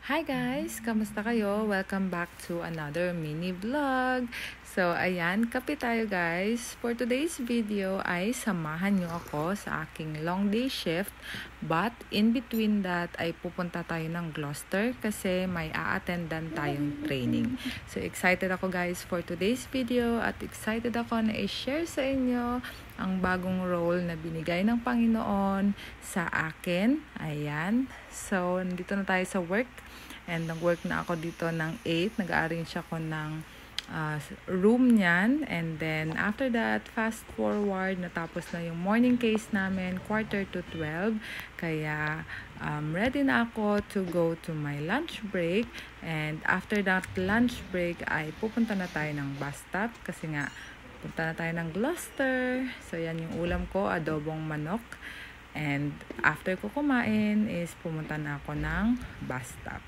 Hi guys! Kamusta kayo? Welcome back to another mini vlog. So, ayan, kape tayo guys. For today's video ay samahan nyo ako sa aking long day shift. But, in between that ay pupunta tayo ng Gloucester kasi may a-attendan tayong training. So, excited ako guys for today's video at excited ako na i-share sa inyo ang bagong role na binigay ng Panginoon sa akin. Ayan. So, nandito na tayo sa work. And nag-work na ako dito ng 8. Nag-arrange ako ng room niyan. And then, after that, fast forward, natapos na yung morning case namin, 11:45. Kaya, ready na ako to go to my lunch break. And after that lunch break, ay pupunta na tayo ng bus stop. Kasi nga, punta na tayo ng Gloucester. So, yan yung ulam ko, adobong manok. And after ko kumain is pumunta na ako ng bus stop.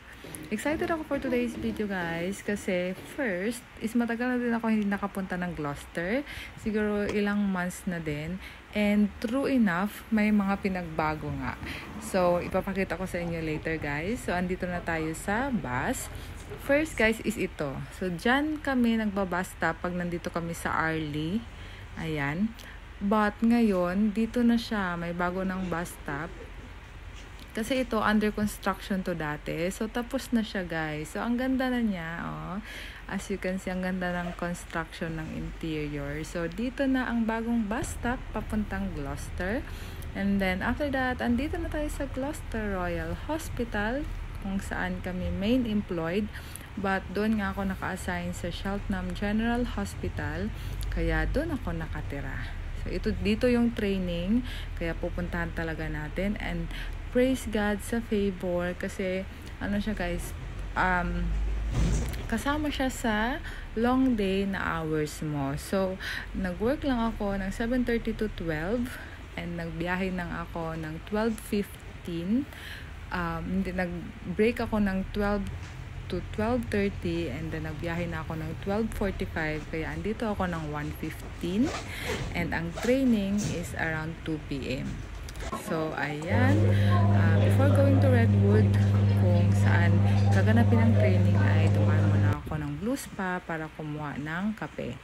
Excited ako for today's video guys kasi first is matagal na din ako hindi nakapunta ng Gloucester. Siguro ilang months na din. And true enough, may mga pinagbago nga. So, ipapakita ko sa inyo later guys. So, andito na tayo sa bus. First guys is ito. So, dyan kami nagbabus stop pag nandito kami sa Arlie. Ayan. But ngayon, dito na siya. May bago ng bus stop. Kasi ito, under construction to dati. So, tapos na siya, guys. So, ang ganda na niya, oh. As you can see, ang ganda ng construction ng interior. So, dito na ang bagong bus stop, papuntang Gloucester. And then, after that, andito na tayo sa Gloucester Royal Hospital, kung saan kami main employed. But, doon nga ako naka-assign sa Cheltenham General Hospital. Kaya, doon ako nakatira. So, dito yung training. Kaya, pupuntahan talaga natin. And, praise God sa favor kasi ano siya guys, kasama siya sa long day na hours mo. So, nag-work lang ako ng 7:30 to 12 and nagbiyahe lang ako ng 12:15. Nag-break ako ng 12 to 12:30 and then nagbiyahe na ako ng 12:45 kaya andito ako ng 1:15 and ang training is around 2 p.m. So, ayan. Before going to Redwood, kung saan kaganapin ang training ay tumahan muna ako ng Blue Spa para kumuha ng kape.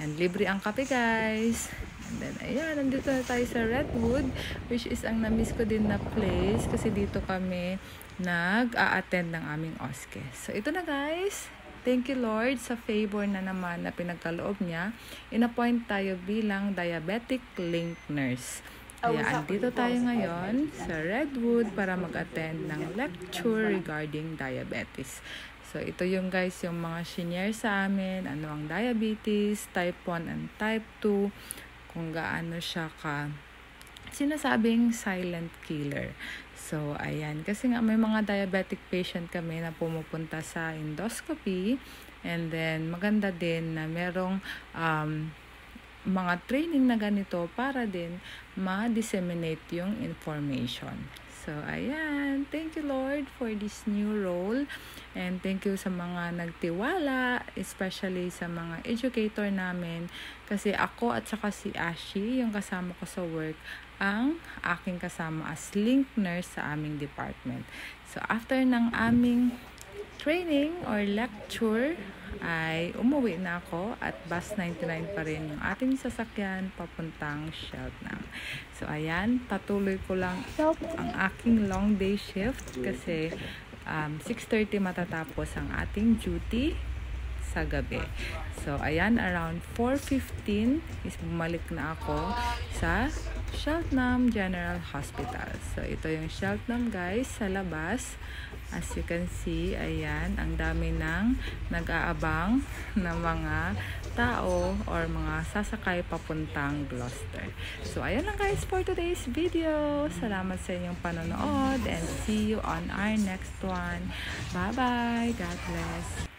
And libre ang kape, guys. And then, ayan, nandito na tayo sa Redwood, which is ang na-miss ko din na place kasi dito kami nag-a-attend ng aming OSCE. So, ito na, guys. Thank you, Lord, sa favor na naman na pinagkaloob niya. In-appoint tayo bilang diabetic link nurse. Kaya andito tayo ngayon sa Redwood para mag-attend ng lecture regarding diabetes. So, ito yung guys, yung mga senior sa amin, ano ang diabetes, type 1 and type 2, kung gaano siya ka sinasabing silent killer. So, ayan. Kasi nga may mga diabetic patient kami na pumupunta sa endoscopy and then maganda din na merong mga training na ganito para din ma-disseminate yung information. So, ayan. Thank you, Lord, for this new role. And thank you sa mga nagtiwala, especially sa mga educator namin. Kasi ako at saka si Ashi, yung kasama ko sa work, ang aking kasama as link nurse sa aming department. So, after ng aming training or lecture ay umuwi na ako at bus 99 pa rin yung ating sasakyan papuntang Cheltenham. So ayan, patuloy ko lang ang aking long day shift kasi 6:30 matatapos ang ating duty sa gabi. So ayan, around 4:15 is bumalik na ako sa Cheltenham General Hospital. So ito yung Cheltenham guys sa labas. As you can see, ayan, ang dami ng nag-aabang na mga tao or mga sasakay papuntang Gloucester. So, ayan lang guys for today's video. Salamat sa inyong panonood and see you on our next one. Bye-bye. God bless.